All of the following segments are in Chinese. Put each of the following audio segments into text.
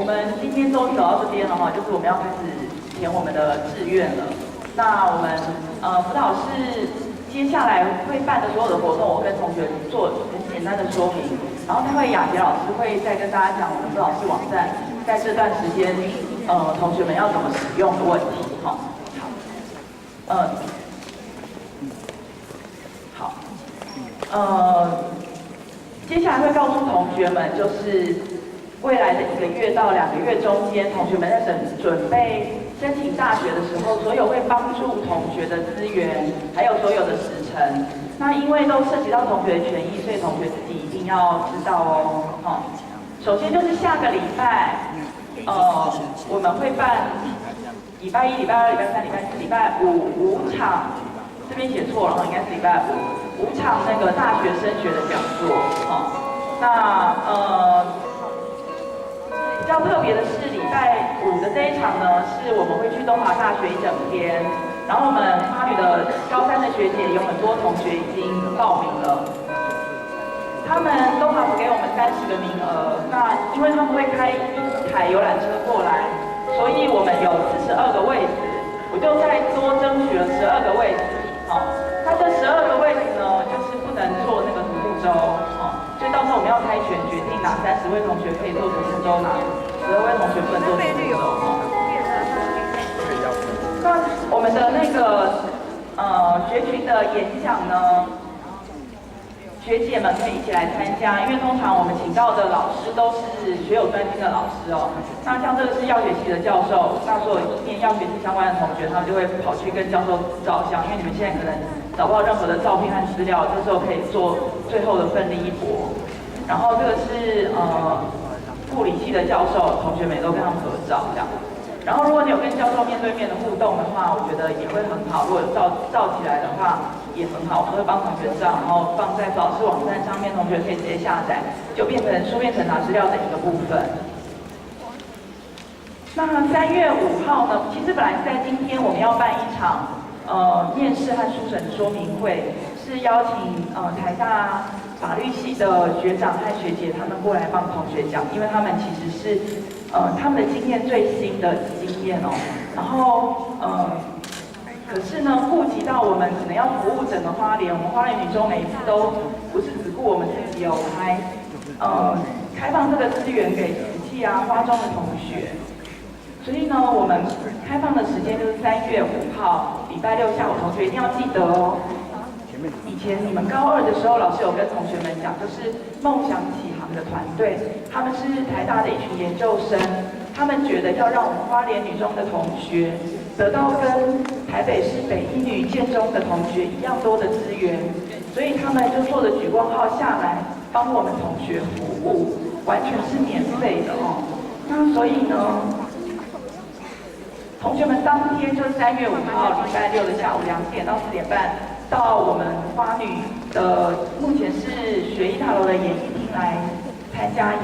们今天终于走到这边了哈，就是我们要开始填我们的志愿了。那我们辅导室接下来会办的所有的活动，我跟同学做很简单的说明，然后待会雅洁老师会再跟大家讲我们辅导室网站在这段时间同学们要怎么使用的问题哈。好，接下来会告诉同学们，就是未来的1个月到2个月中间，同学们在准备申请大学的时候，所有会帮助同学的资源，还有所有的时程。那因为都涉及到同学的权益，所以同学自己一定要知道哦。首先就是下个礼拜，我们会办礼拜1、礼拜2、礼拜3、礼拜4、礼拜5场，这边写错了，应该是礼拜5场那个大学升学的讲座。那比较特别的是，礼拜5的这一场呢，是我们会去东华大学1整天。然后我们花女的高3的学姐有很多同学已经报名了，他们东华只给我们30个名额。那因为他们会开1台游览车过来，所以我们有42个位置，我就再多争取了12个位置。那这12个位置呢，就是不能坐那个独木舟。所以到时候我们要猜拳决定哪30位同学可以坐独木舟，哪12位同学不能坐独木舟。那我们的那个学群的演讲呢，学姐们可以一起来参加，因为通常我们请到的老师都是学有专精的老师哦。那像这个是药学系的教授，那所有念药学系相关的同学，他们就会跑去跟教授照相，因为你们现在可能找不到任何的照片和资料，这时候可以做最后的奋力一搏。然后这个是物理系的教授，同学们也都跟他们合照这样。然后如果你有跟教授面对面的互动的话，我觉得也会很好。如果有照起来的话，也很好，我们会帮同学照，然后放在老师网站上面，同学可以直接下载，就变成书面审查资料的一个部分。那3月5号呢，其实本来是在今天我们要办一场面试和书审说明会，是邀请台大法律系的学长和学姐他们过来帮同学讲，因为他们其实是他们的经验最新的经验哦。然后可是呢，顾及到我们可能要服务整个花莲，我们花莲女中每一次都不是只顾我们自己哦，还开放这个资源给实际花中的同学。所以呢，我们开放的时间就是3月5号礼拜6下午，同学一定要记得哦。以前你们高2的时候，老师有跟同学们讲，就是梦想启航的团队，他们是台大的一群研究生，他们觉得要让我们花莲女中的同学得到跟台北市北一女建中的同学一样多的资源，所以他们就坐着莒光号下来帮我们同学服务，完全是免费的哦。那所以呢，同学们当天就是3月5号礼拜6的下午2点到4点半，到我们花女的目前是学艺大楼的演艺厅来参加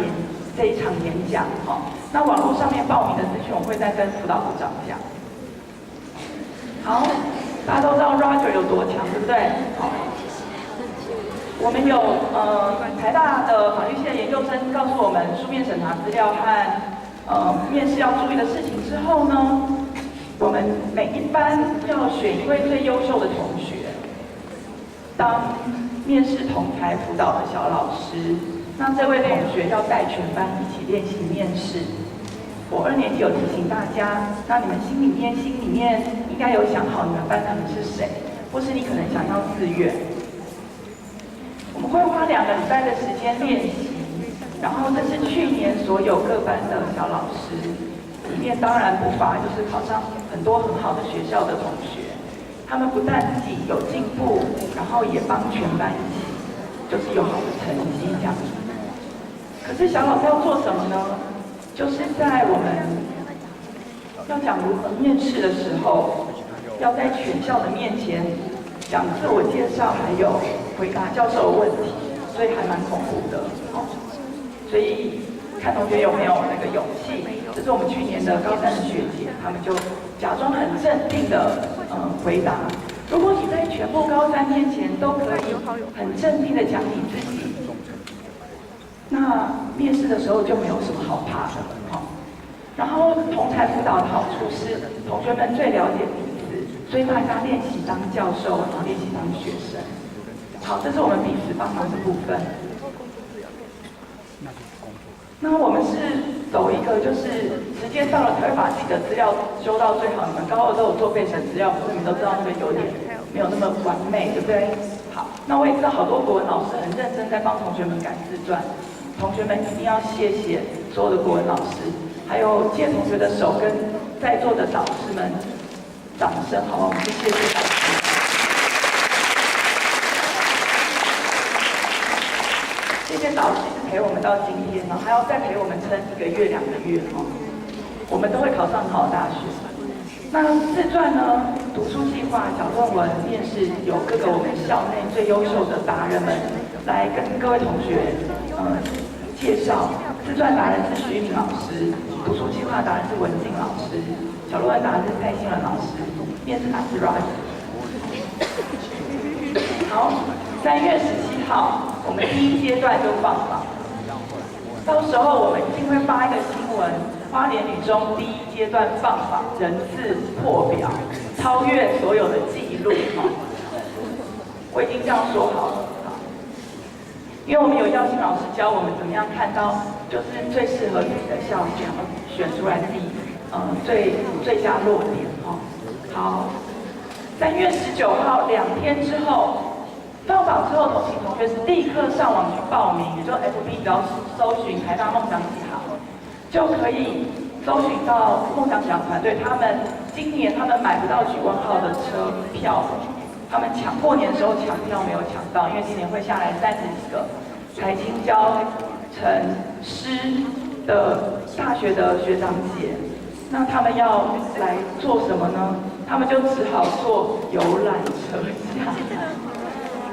这一场演讲哈。那网络上面报名的资讯，我会再跟辅导部长讲。好，大家都知道 Roger 有多强，对不对？好，我们有台大的法律系的研究生告诉我们书面审查资料和面试要注意的事情之后呢，我们每一班要选1位最优秀的同学当面试同台辅导的小老师。那这位同学要带全班一起练习面试。我2年级有提醒大家，那你们心里面应该有想好你们班可能是谁，或是你可能想要自愿。我们会花2个礼拜的时间练习，然后这是去年所有各班的小老师，里面当然不乏就是考上很多很好的学校的同学，他们不但自己有进步，然后也帮全班一起，就是有好的成绩这样子。可是小老师要做什么呢？就是在我们要讲如何面试的时候，要在全校的面前讲自我介绍，还有回答教授的问题，所以还蛮恐怖的。所以看同学有没有那个勇气。这是我们去年的高3的学姐，他们就假装很镇定的回答。如果你在全部高3面前都可以很镇定的讲你自己，那面试的时候就没有什么好怕的。然后同才辅导的好处是，同学们最了解彼此，所以大家练习当教授，然后练习当学生。好，这是我们彼此帮忙的部分。那我们是走一个，就是时间到了才会把自己的资料修到最好。你们高二都有做备审资料，可是你们都知道那个有点没有那么完美，对不对？好，那我也知道好多国文老师很认真在帮同学们改自传，同学们一定要谢谢所有的国文老师，还有借同学的手跟在座的导师们掌声，好吗？我们去谢谢导师。谢谢导师一直陪我们到今天，然后还要再陪我们撑1个月、2个月哦，我们都会考上好大学。那自传呢？读书计划、小论文、面试，有各个我们校内最优秀的达人们来跟各位同学介绍。自传达人是徐一鸣老师，读书计划达人是文静老师，小论文达人是蔡欣仁老师，面试达人是 Ryan。好，3月17号，我们第1阶段就放榜。到时候我们一定会发一个新闻，花莲女中第1阶段放榜人次破表，超越所有的记录。我已经这样说好了。因为我们有耀星老师教我们怎么样看到就是最适合自己的校园，选出来自己最佳落点哦。好，3月19号2天之后。放榜之后，同行同学是立刻上网去报名，也就 FB 只要搜寻台大梦想起航，就可以搜寻到梦想起航团队。今年他们买不到莒光号的车票，他们过年的时候抢票没有抢到，因为今年会下来30几个台清交、成师的大学的学长姐，那他们要来做什么呢？他们就只好坐游览车下。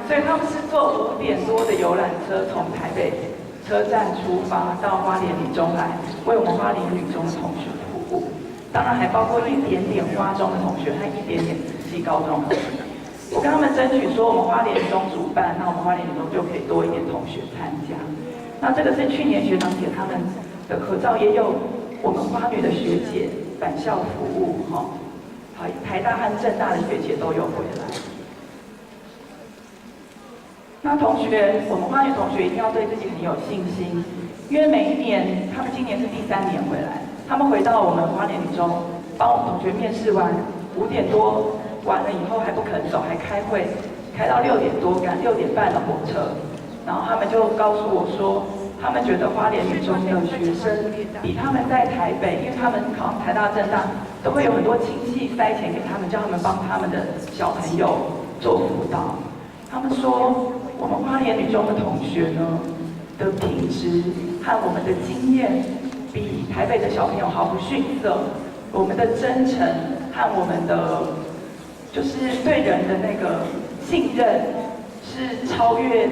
所以他们是坐5点多的游览车从台北车站出发到花莲女中来，为我们花莲女中的同学服务。当然还包括一点点花中的同学和一点点慈济高中的同学。我跟他们争取说，我们花莲女中主办，那我们花莲女中就可以多一点同学参加。那这个是去年学长姐他们的合照，也有我们花女的学姐返校服务哈，好，台大和政大的学姐都有回来。那同学，我们花莲同学一定要对自己很有信心，因为每一年，他们今年是第3年回来，他们回到我们花莲女中，帮我们同学面试完，5点多完了以后还不肯走，还开会，开到6点多，赶6点半的火车，然后他们就告诉我说，他们觉得花莲女中的学生比他们在台北，因为他们考上台大、政大，都会有很多亲戚塞钱给他们，叫他们帮他们的小朋友做辅导。他们说，我们花莲女中的同学呢的品质和我们的经验，比台北的小朋友毫不逊色。我们的真诚和我们的就是对人的那个信任，是超越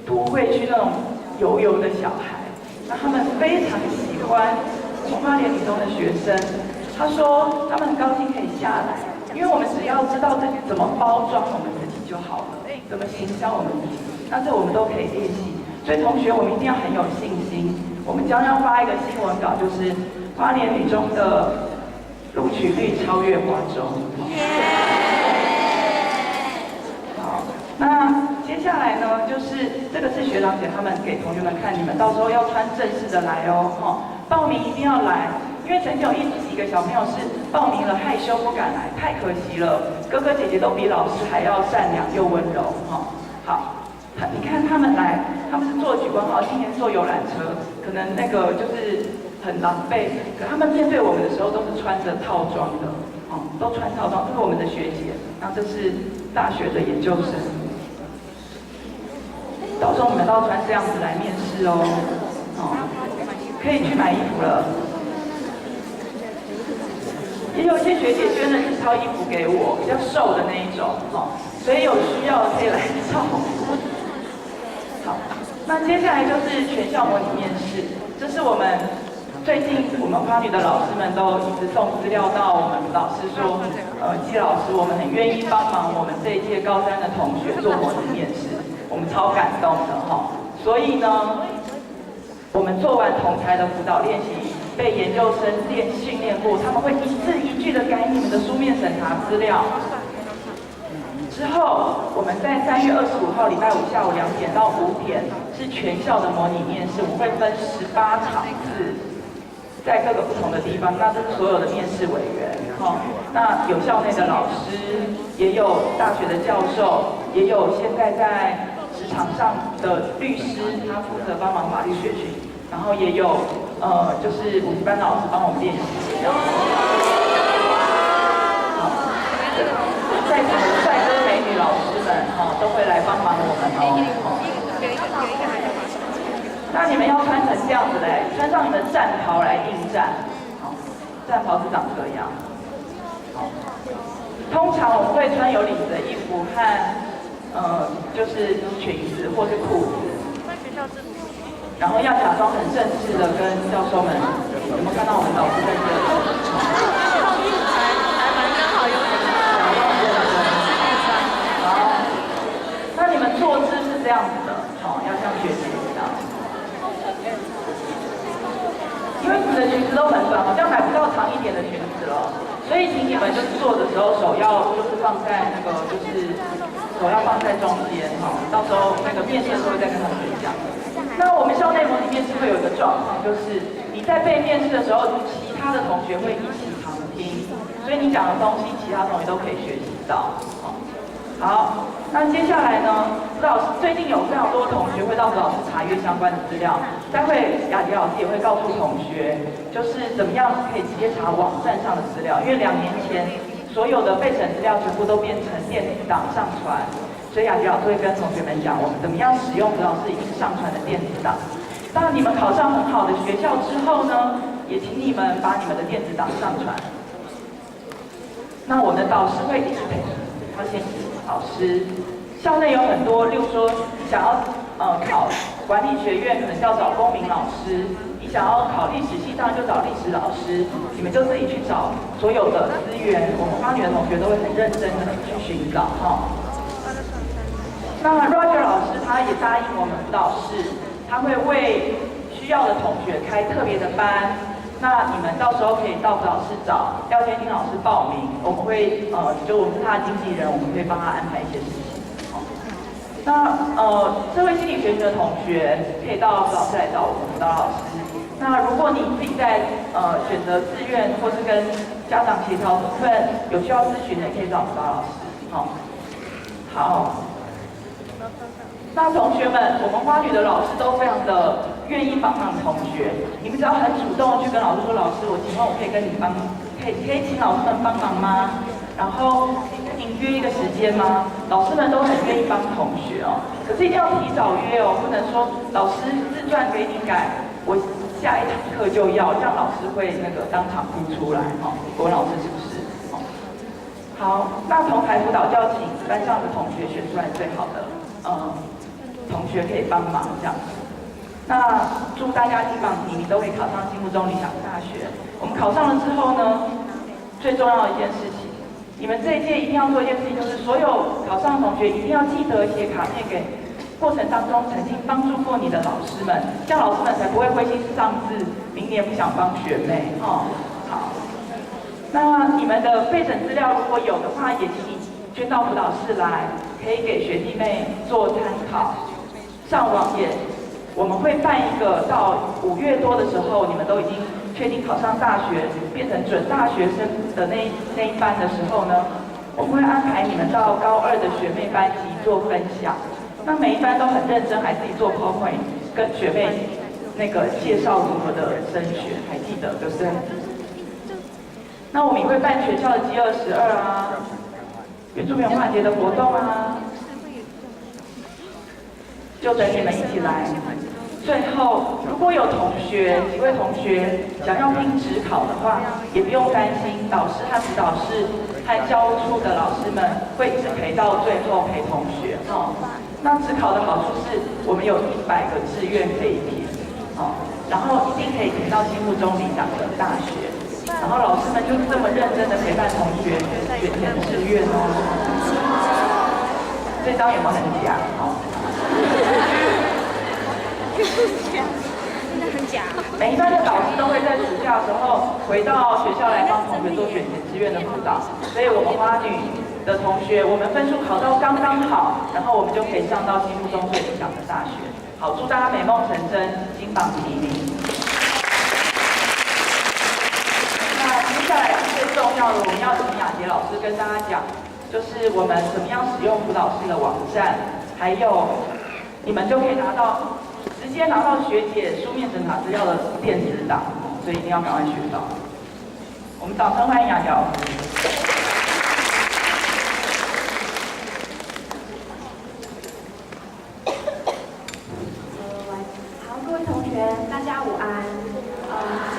都会区那种油油的小孩。那他们非常喜欢我们花莲女中的学生。他说，他们很高兴可以下来，因为我们只要知道自己怎么包装我们自己就好了。怎么行销我们自己，那这我们都可以练习。所以同学，我们一定要很有信心。我们将要发一个新闻稿，就是花莲女中的录取率超越华中。好，那接下来呢，就是这个是学长姐他们给同学们看，你们到时候要穿正式的来哦，报名一定要来。因为曾经有几个小朋友是报名了害羞不敢来，太可惜了。哥哥姐姐都比老师还要善良又温柔好，你看他们来，他们是坐莒光号，今年坐游览车，可能那个就是很狼狈。可他们面对我们的时候都是穿着套装的，都穿套装。这是我们的学姐，那这是大学的研究生。到时候你们都要穿这样子来面试哦，可以去买衣服了。也有一些学姐捐了几套衣服给我，比较瘦的那一种，所以有需要可以来找我。好，那接下来就是全校模拟面试，这是我们最近我们花女的老师们都一直送资料到我们老师说，季老师，我们很愿意帮忙我们这一届高3的同学做模拟面试，我们超感动的所以呢，我们做完同才的辅导练习。被研究生训练过，他们会一字一句的改你们的书面审查资料。之后，我们在3月25号礼拜五下午2点到5点是全校的模拟面试，我们会分18场次，在各个不同的地方。那这是所有的面试委员，那有校内的老师，也有大学的教授，也有现在在职场上的律师，他负责帮忙法律学训，然后也有就是补习班的老师帮我们练习。在场的帅哥美女老师们都会来帮忙我们那你们要穿成这样子嘞，穿上你们的战袍来应战。战袍是长这样。通常我们会穿有领子的衣服和就是裙子或是裤子。然后要假装很正式的跟教授们，有没有看到我们老师在这里？那你们坐姿是这样子的，要像学姐一样。因为你们的裙子都很短，好像买不到长一点的裙子了，所以请你们就是坐的时候手要就是放在那个就是手要放在中间到时候那个面试的时候再跟同学讲。那我们校内模拟面试会有一个状况，就是你在被面试的时候，其他的同学会一起旁听，所以你讲的东西，其他同学都可以学习到。好，那接下来呢，辅导老师最近有非常多的同学会到辅导老师查阅相关的资料，待会雅迪老师也会告诉同学，就是怎么样可以直接查网站上的资料，因为2年前所有的备审资料全部都变成电子档上传。所以雅迪老师会跟同学们讲，我们怎么样使用辅导老师已经上传的电子档。当然，你们考上很好的学校之后呢，也请你们把你们的电子档上传。那我们的导师会一直陪要先老师，校内有很多，例如说想要考管理学院，可能要找公民老师；你想要考历史系，当然就找历史老师。你们就自己去找所有的资源，我们花女的同学都会很认真的去寻找那 Roger 老师他也答应我们辅导室，他会为需要的同学开特别的班。那你们到时候可以到辅导室找廖天丁老师报名，我们会就我们是他的经纪人，我们会帮他安排一些事情。那社会心理学的同学可以到辅导室来找我们辅导老师。那如果你自己在选择志愿或是跟家长协调部分有需要咨询的，也可以找辅导老师。好。那同学们，我们花女的老师都非常的愿意帮忙同学。你们只要很主动的去跟老师说，老师，我请问我可以跟你帮，可以请老师们帮忙吗？然后跟您约一个时间吗？老师们都很愿意帮同学可是一定要提早约不能说老师自传给你改，我下一堂课就要，这样老师会那个当场哭出来国文老师是不是？好，那同台辅导就要请班上的同学选出来最好的同学可以帮忙这样子。那祝大家金榜题名，都可以考上心目中理想的大学。我们考上了之后呢，最重要的一件事情，你们这一届一定要做一件事情，就是所有考上的同学一定要记得写卡片给过程当中曾经帮助过你的老师们，这样老师们才不会灰心丧志，明年不想帮学妹好。那你们的备审资料如果有的话，也请你捐到辅导室来，可以给学弟妹做参考。上网也，我们会办一个到5月多的时候，你们都已经确定考上大学，变成准大学生的那一班的时候呢，我们会安排你们到高2的学妹班级做分享。那每一班都很认真，还自己做 PowerPoint 跟学妹那个介绍如何的升学，还记得对不对？那我们也会办学校的饥饿12原住民文化节的活动就等你们一起来。最后，如果有几位同学想要拼指考的话，也不用担心，导师和辅导室和教务处的老师们会一直陪到最后陪同学那指考的好处是我们有100个志愿可以填然后一定可以填到心目中理想的大学。然后老师们就这么认真的陪伴同学选填志愿这张有没有很假？每一班的导师都会在暑假的时候回到学校来帮同学做选填志愿的辅导，所以我们花女的同学，我们分数考到刚刚好，然后我们就可以上到几乎中最理想的大学。好，祝大家美梦成真，金榜题名。那接下来最重要的，我们要请雅洁老师跟大家讲，就是我们怎么样使用辅导室的网站，还有你们就可以直接拿到学姐书面审查资料的电子档，所以一定要赶快学到。我们掌声欢迎雅洁老师。好，各位同学，大家午安。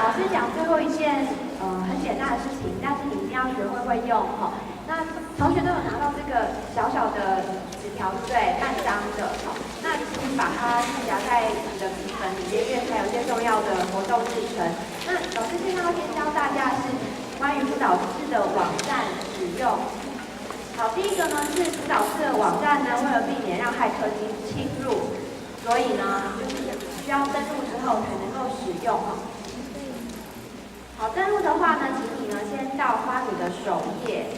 老师讲最后一件很简单的事情，但是你一定要学会用哈。那同学都有拿到这个小小的纸条，对不对？半张的，好，那请把它夹在你的笔本里面，因为还有一些重要的活动日程。那老师现在要先教大家是关于辅导室的网站使用。好，第一个呢是辅导室的网站呢，为了避免让骇客侵入，所以呢就是需要登录之后才能够使用哈。好，登录的话呢，请你呢先到花女的首页。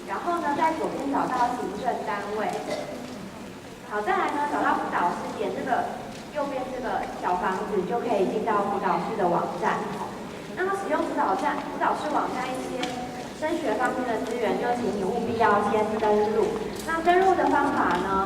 然后呢，在左边找到行政单位，好，再来呢找到辅导室，点这个右边这个小房子，就可以进到辅导室的网站。那么使用辅导室网站一些升学方面的资源，就请你务必要先登录。那登录的方法呢，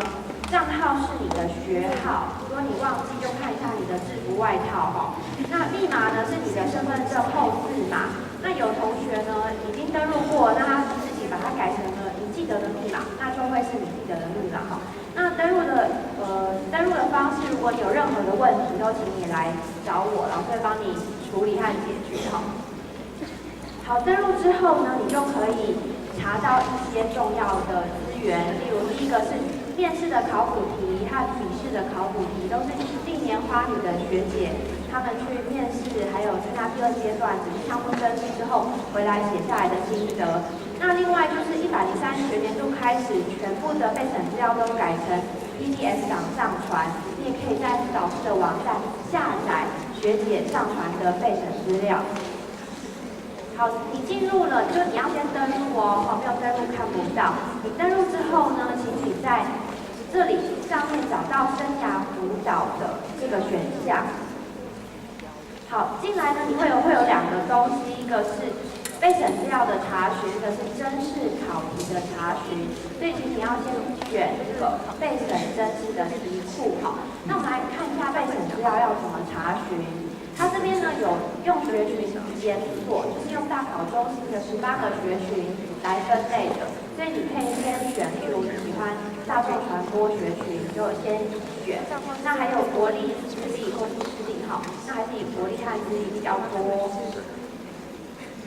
账号是你的学号，如果你忘记就看一下你的制服外套哈。那密码呢是你的身份证后4码。那有同学呢已经登录过，那他自己把它改成了你记得的密码，那就会是你记得的密码哈。那登录的方式，如果你有任何的问题，都请你来找我，老师会帮你处理和解决哈。好，登录之后呢，你就可以查到一些重要的资源，例如第一个是面试的考古题和笔试的考古题，都是历年花女的学姐他们去面试，还有参加第2阶段只是项目分析之后回来写下来的心得。那另外就是103学年度开始，全部的备审资料都改成 PDF 档上传，你也可以在辅导室的网站下载学姐上传的备审资料。好，你进入了，就你要先登录哦，没有登录看不到。你登录之后呢，请你在这里上面找到生涯辅导的这个选项。好，进来呢，你会有2个东西，一个是备审资料的查询，一个是甄试考题的查询。所以请你要先选这个备审甄试的题库。好，那我们来看一下备审资料要怎么查询。它这边呢有用学群连锁，就是用大考中心的18个学群来分类的，所以你可以先选，例如你喜欢大众传播学群，就先选。那还有国立、私立或是私立，好，那还是以国立和私立比较多。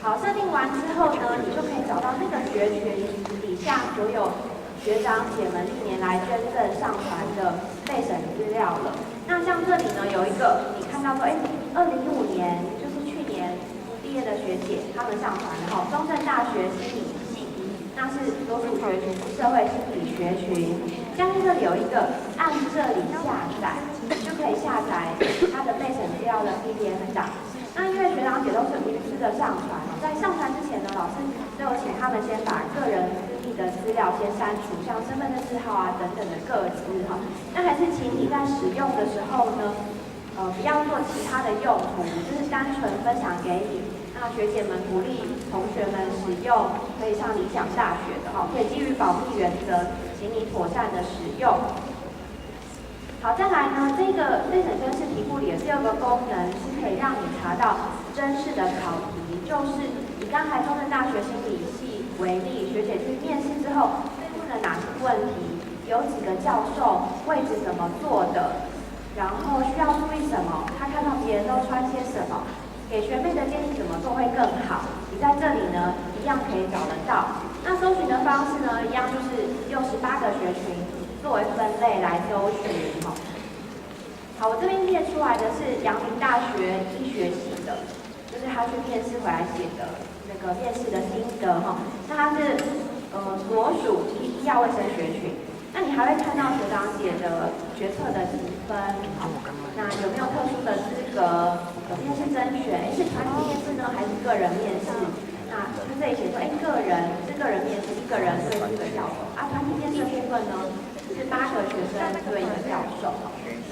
好，设定完之后呢，你就可以找到那个学群底下所有学长姐们历年来捐赠上传的备审资料了。那像这里呢有一个，你看到说，2015年就是去年毕业的学姐，他们上传的哈，中正大学心理系，那是多数学群是社会心理学群。像这里有一个，按这里下载，就可以下载它的备审资料的 PDF 档。那因为学长姐都是无私的上传，在上传之前呢，老师都有请他们先把个人私密的资料先删除，像身份证字号啊等等的个资哈。那还是请你在使用的时候呢，不要做其他的用途，就是单纯分享给你。那学姐们鼓励同学们使用可以上理想大学的哈，可以基于保密原则，请你妥善的使用。好，再来呢，这个备审甄试题库里的第2个功能是可以让你查到甄试的考题，就是以刚才中正大学心理系为例，学姐去面试之后被问了哪些问题，有几个教授，位置怎么做的，然后需要注意什么，他看到别人都穿些什么，给学妹的建议怎么做会更好，你在这里呢一样可以找得到。那搜寻的方式呢，一样就是用18个学群作为分类来搜寻哈。好，我这边列出来的是阳明大学医学系的，就是他去面试回来写的那个面试的心得哈。那他是所属医药卫生学群。那你还会看到学长姐的学测的积分，好，那有没有特殊的资格面试甄选，是团体面试呢，还是个人面试？那他这里写说，个人是个人面试，一个人对4个教授啊。团体面试的部分呢，是8个学生对1个教授。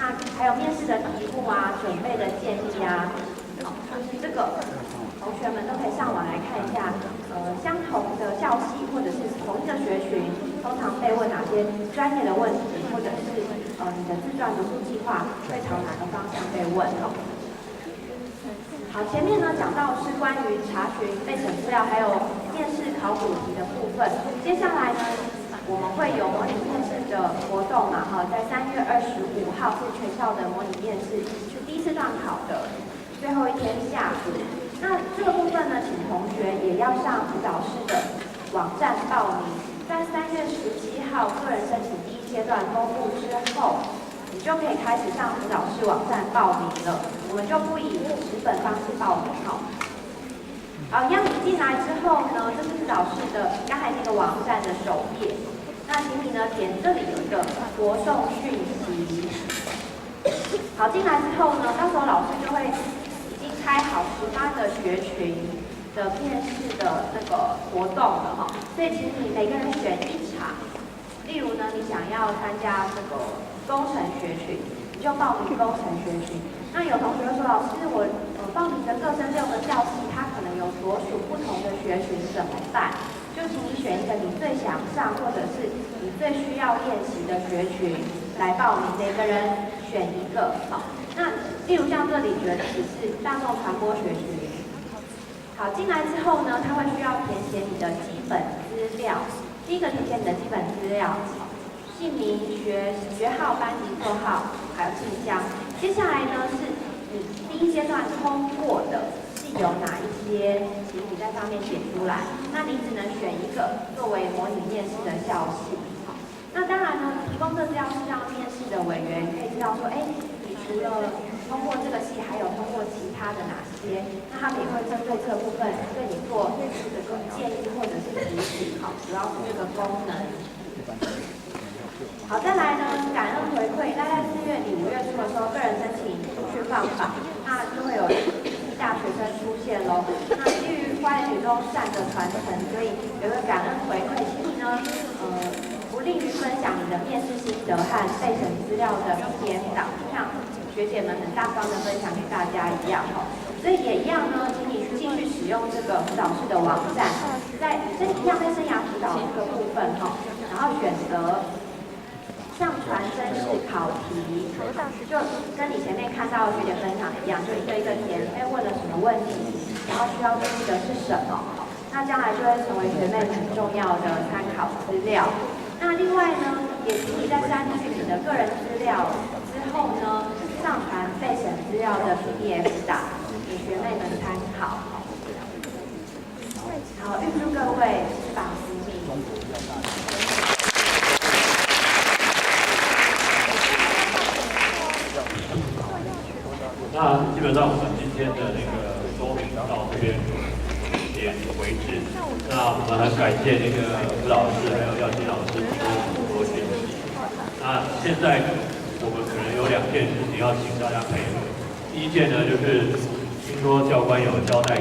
那还有面试的题目啊，准备的建议啊，就是这个同学们都可以上网来看一下。相同的校系或者是同一个学群，通常被问哪些专业的问题，或者是你的自传读书计划会朝哪个方向被问哦。好，前面呢讲到是关于查询备审资料，还有面试考古题的部分。接下来呢，我们会有模拟面试的活动嘛，在3月25号是全校的模拟面试，是第1次段考的最后一天下午。那这个部分呢，请同学也要上辅导室的网站报名，在3月17号个人申请第1阶段公布之后，你就可以开始上辅导室网站报名了。我们就不以纸本方式报名好，一样你进来之后呢，这是辅导室的刚才那个网站的首页。那请你呢点这里有一个活送讯息。好，进来之后呢，到时候老师就会开好18个学群的面试的那个活动了哈，所以请你每个人选1场。例如呢，你想要参加这个工程学群，你就报名工程学群。那有同学会说，老师，我报名的各升6个教系，它可能有所属不同的学群，怎么办？就请你选一个你最想上，或者是你最需要练习的学群来报名，每个人选1个好。那例如像这里举的例子是大众传播学群，好，进来之后呢，他会需要填写你的基本资料。第一个填写你的基本资料，姓名、学号、班级座号，还有信箱。接下来呢是你第1阶段通过的是有哪一些，请你在上面写出来。那你只能选1个作为模拟面试的校系。那当然呢，提供这资料是让面试的委员可以知道说，除了通过这个系，还有通过其他的哪些？那他们也会针对这部分对你做这个建议或者是提醒，主要是这个功能。好，再来呢，感恩回馈，大概4月底5月初的时候，个人申请出去放榜，那就会有大学生出现喽。那基于花莲女中善的传承，所以有个感恩回馈，请你呢，不吝于分享你的面试心得和备审资料的 PDF 档，像学姐们很大方的分享给大家一样所以也一样呢，请你继续使用这个辅导室的网站，在生涯辅导这个部分然后选择上传真实考题，就跟你前面看到学姐分享的一样，就一个一个填，被问了什么问题，然后需要注意的是什么，那将来就会成为学妹很重要的参考资料。那另外呢，也请你在删去你的个人资料之后呢，上传备审资料的 PDF 档给学妹们参考。好，预祝各位翅膀私密。那基本上我们今天的那个说明到这边为止。那我们很感谢那个辅导师还有耀金老师提供很多讯息。那现在我们可能有2件事情要请大家配合。第一件呢，就是听说教官有交代